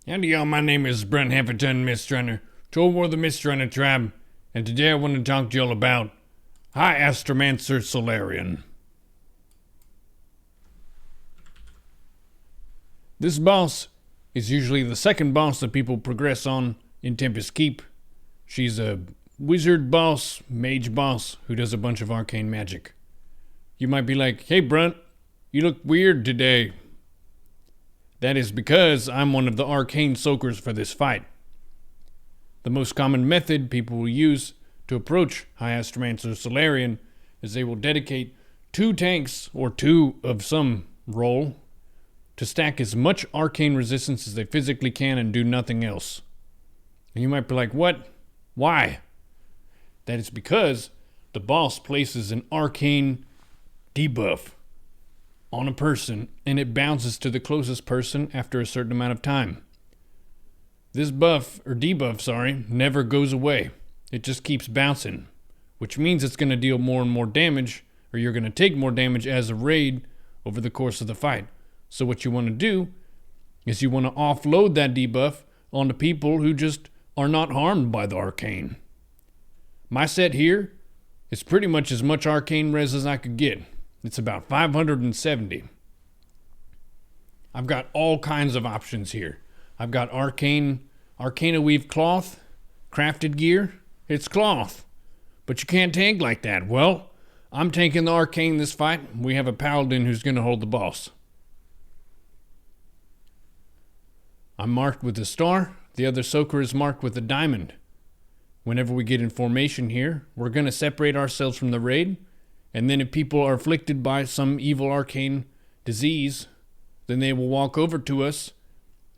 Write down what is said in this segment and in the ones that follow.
Howdy y'all, my name is Brunt Mist-Runner, Toll of the Mist-Runner tribe, and today I want to talk to y'all about Astromancer Solarian. This boss is usually the second boss that people progress on in Tempest Keep. She's a wizard boss, mage boss, who does a bunch of arcane magic. You might be like, hey Brunt, you look weird today. That is because I'm one of the arcane soakers for this fight. The most common method people will use to approach Astromancer Solarian is they will dedicate 2 tanks or 2 of some role to stack as much arcane resistance as they physically can and do nothing else. And you might be like, what? Why? That is because the boss places an arcane debuff on a person, and it bounces to the closest person after a certain amount of time. This debuff, never goes away. It just keeps bouncing, which means it's going to deal more and more damage, or you're going to take more damage as a raid over the course of the fight. So what you want to do is you want to offload that debuff onto people who just are not harmed by the arcane. My set here is pretty much as much arcane res as I could get. It's about 570. I've got all kinds of options here. I've got Arcana Weave cloth, crafted gear. It's cloth, but you can't tank like that. Well, I'm tanking the arcane this fight. We have a paladin who's going to hold the boss. I'm marked with a star. The other soaker is marked with a diamond. Whenever we get in formation here, we're going to separate ourselves from the raid. And then if people are afflicted by some evil arcane disease, then they will walk over to us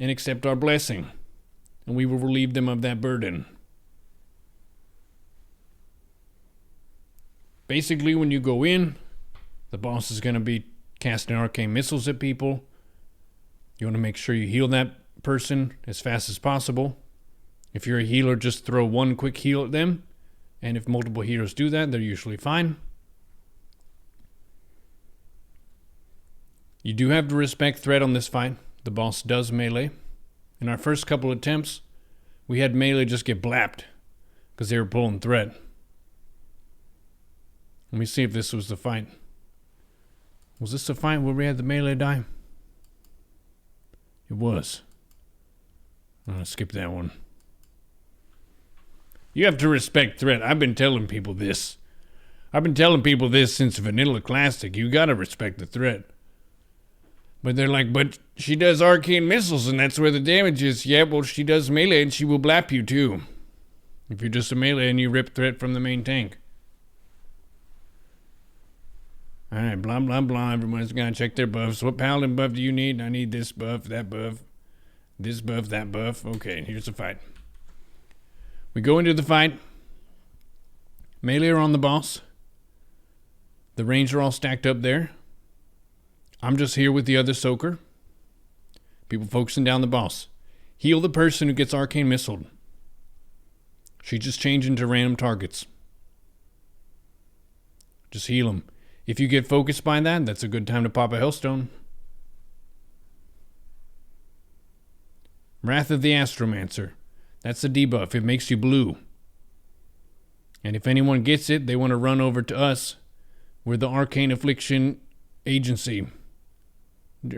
and accept our blessing. And we will relieve them of that burden. Basically, when you go in, the boss is going to be casting arcane missiles at people. You want to make sure you heal that person as fast as possible. If you're a healer, just throw one quick heal at them. And if multiple healers do that, they're usually fine. You do have to respect threat on this fight. The boss does melee. In our first couple attempts, we had melee just get blapped because they were pulling threat. Let me see if this was the fight. Was this the fight where we had the melee die? It was. I'm going to skip that one. You have to respect threat. I've been telling people this. Since Vanilla Classic. You got to respect the threat. But they're like, but she does arcane missiles and that's where the damage is. Yeah, well, she does melee and she will blap you too. If you're just a melee and you rip threat from the main tank. Alright, blah, blah, blah. Everyone's going to check their buffs. What paladin buff do you need? I need this buff, that buff, this buff, that buff. Okay, here's the fight. We go into the fight. Melee are on the boss. The range are all stacked up there. I'm just here with the other soaker. People focusing down the boss. Heal the person who gets arcane missiled. She just change into random targets. Just heal them. If you get focused by that, that's a good time to pop a Hellstone. Wrath of the Astromancer. That's the debuff. It makes you blue. And if anyone gets it, they want to run over to us. We're the Arcane Affliction Agency.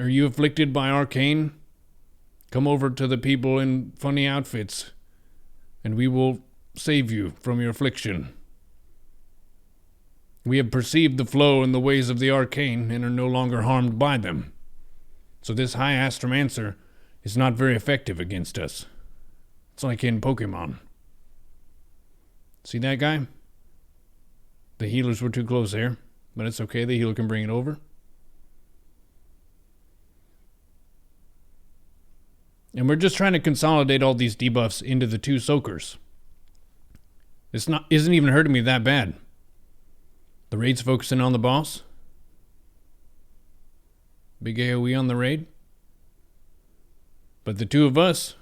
Are you afflicted by arcane? Come over to the people in funny outfits, and we will save you from your affliction. We have perceived the flow and the ways of the arcane and are no longer harmed by them. So this Astromancer is not very effective against us. It's like in Pokemon. See that guy? The healers were too close there, but it's okay. The healer can bring it over. And we're just trying to consolidate all these debuffs into the 2 soakers. Isn't even hurting me that bad. The raid's focusing on the boss. Big AoE on the raid. But the 2 of us,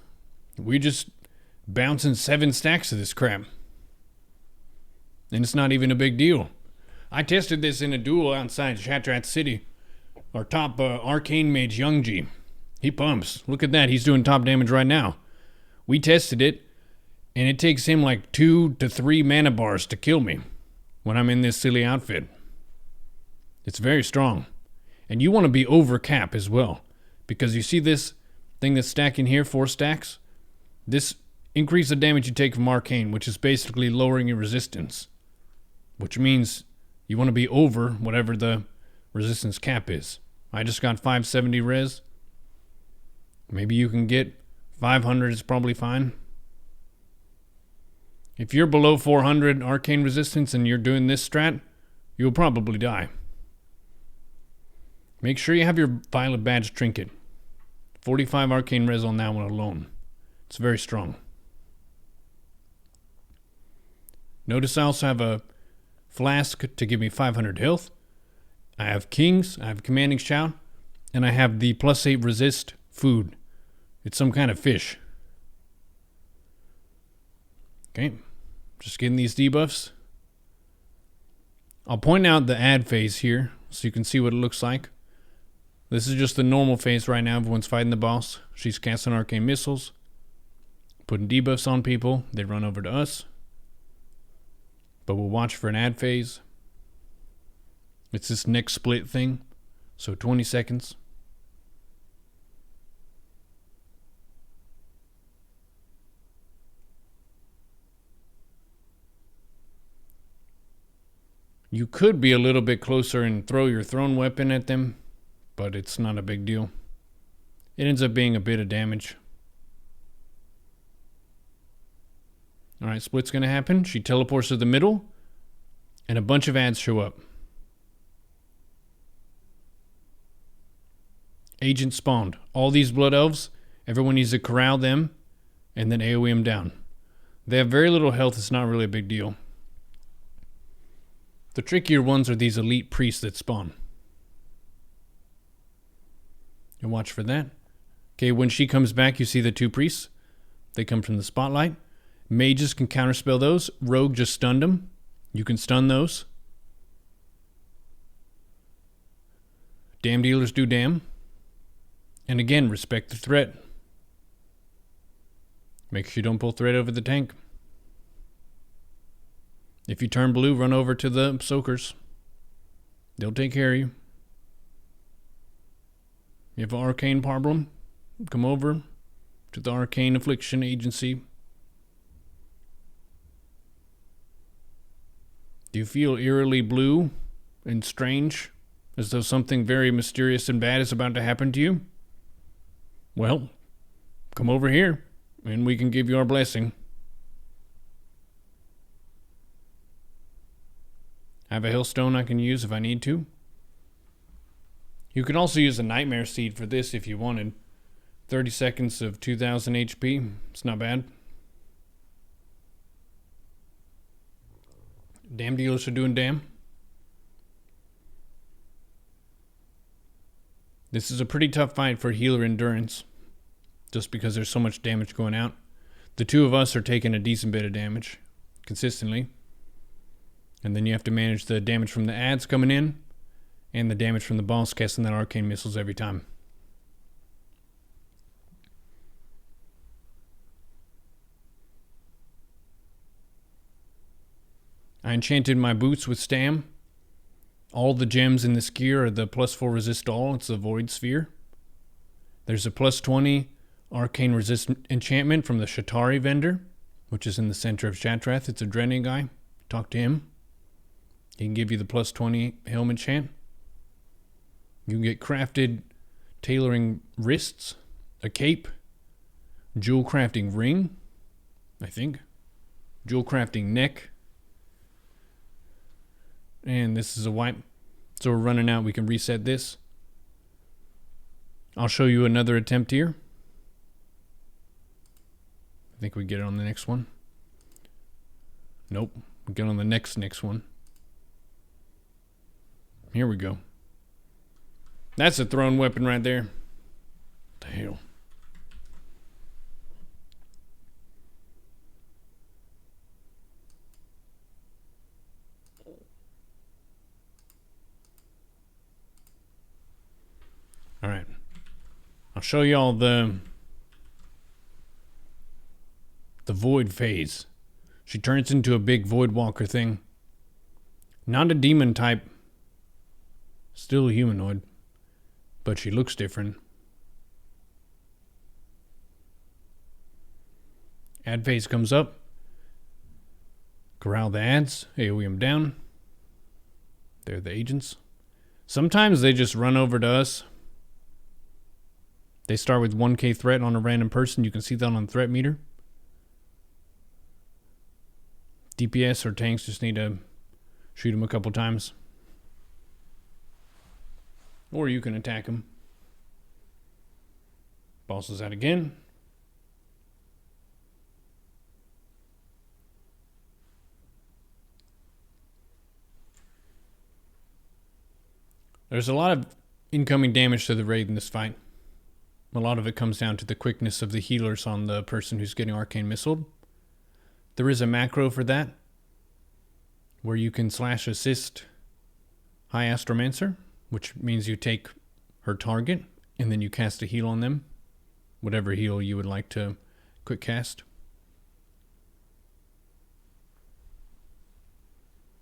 we just bouncing 7 stacks of this crap. And it's not even a big deal. I tested this in a duel outside Shatrat City. Our top arcane mage, Youngji. He pumps. Look at that. He's doing top damage right now. We tested it, and it takes him like 2 to 3 mana bars to kill me when I'm in this silly outfit. It's very strong. And you want to be over cap as well, because you see this thing that's stacking here, 4 stacks? This increases the damage you take from Arcane, which is basically lowering your resistance, which means you want to be over whatever the resistance cap is. I just got 570 res. Maybe you can get 500 is probably fine. If you're below 400 arcane resistance and you're doing this strat, you'll probably die. Make sure you have your Violet Badge trinket. 45 arcane res on that one alone. It's very strong. Notice I also have a flask to give me 500 health. I have Kings, I have Commanding Shout, and I have the +8 resist food. It's some kind of fish. Okay, just getting these debuffs. I'll point out the add phase here so you can see what it looks like. This is just the normal phase right now. Everyone's fighting the boss. She's casting arcane missiles, putting debuffs on people. They run over to us. But we'll watch for an add phase. It's this next split thing. So 20 seconds. You could be a little bit closer and throw your thrown weapon at them, but it's not a big deal. It ends up being a bit of damage. Alright, split's gonna happen. She teleports to the middle, and a bunch of ads show up. Agents spawned. All these blood elves, everyone needs to corral them, and then AoE them down. They have very little health, it's not really a big deal. The trickier ones are these elite priests that spawn. You watch for that. Okay, when she comes back, you see the 2 priests. They come from the spotlight. Mages can counterspell those. Rogue just stunned them. You can stun those. Damn dealers do damn. And again, respect the threat. Make sure you don't pull threat over the tank. If you turn blue, run over to the soakers. They'll take care of you. You have an arcane problem? Come over to the Arcane Affliction Agency. Do you feel eerily blue and strange, as though something very mysterious and bad is about to happen to you? Well, come over here, and we can give you our blessing. I have a Hellstone I can use if I need to. You can also use a Nightmare Seed for this if you wanted. 30 seconds of 2000 HP. It's not bad. Damn dealers are doing damn. This is a pretty tough fight for healer endurance, just because there's so much damage going out. The 2 of us are taking a decent bit of damage consistently. And then you have to manage the damage from the ads coming in and the damage from the boss casting that arcane missiles every time. I enchanted my boots with Stam. All the gems in this gear are the +4 resist all. It's a void sphere. There's a +20 arcane resist enchantment from the Shatari vendor, which is in the center of Shatrath. It's a Drenning guy. Talk to him. He can give you the +20 helm enchant. You can get crafted tailoring wrists, a cape, jewel crafting ring, I think, jewel crafting neck, and this is a wipe. So we're running out. We can reset this. I'll show you another attempt here. I think we get it on the next one. Nope. We get on the next one. Here we go. That's a thrown weapon right there. What the hell? Alright. I'll show y'all the void phase. She turns into a big void walker thing. Not a demon type. Still a humanoid. But she looks different. Ad phase comes up. Corral the ads. AoE them down. They're the agents. Sometimes they just run over to us. They start with 1k threat on a random person. You can see that on the threat meter. DPS or tanks just need to shoot them a couple times. Or you can attack them. Boss is out again. There's a lot of incoming damage to the raid in this fight. A lot of it comes down to the quickness of the healers on the person who's getting arcane missiled. There is a macro for that, where you can slash assist High Astromancer, which means you take her target, and then you cast a heal on them. Whatever heal you would like to quick cast.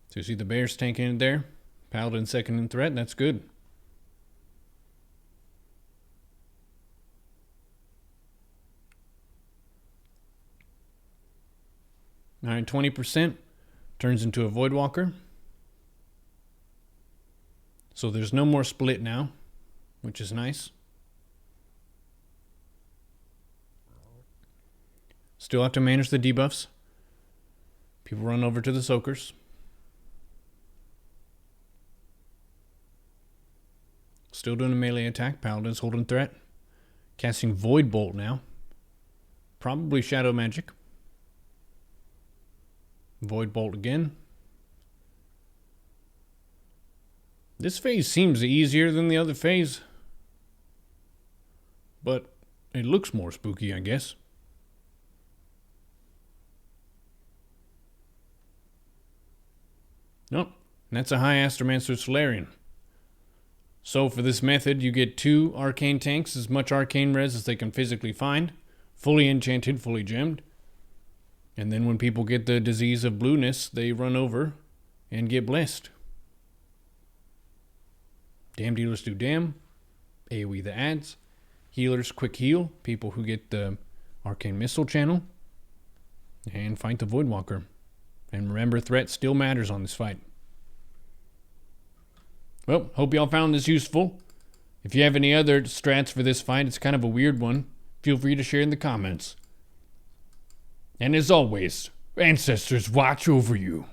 So you see the bears tanking in there. Paladin second in threat, that's good. Alright, 20% turns into a Void Walker. So there's no more split now, which is nice. Still have to manage the debuffs. People run over to the soakers. Still doing a melee attack. Paladin's holding threat. Casting Void Bolt now. Probably Shadow Magic. Void Bolt again. This phase seems easier than the other phase. But it looks more spooky, I guess. Nope. That's a High Astromancer Solarian. So for this method, you get 2 arcane tanks, as much arcane res as they can physically find, fully enchanted, fully gemmed. And then when people get the disease of blueness, they run over and get blessed. Damn dealers do damn. AoE the ads. Healers quick heal, people who get the arcane missile channel. And fight the Void Walker. And remember, threat still matters on this fight. Well, hope y'all found this useful. If you have any other strats for this fight, it's kind of a weird one. Feel free to share in the comments. And as always, ancestors watch over you.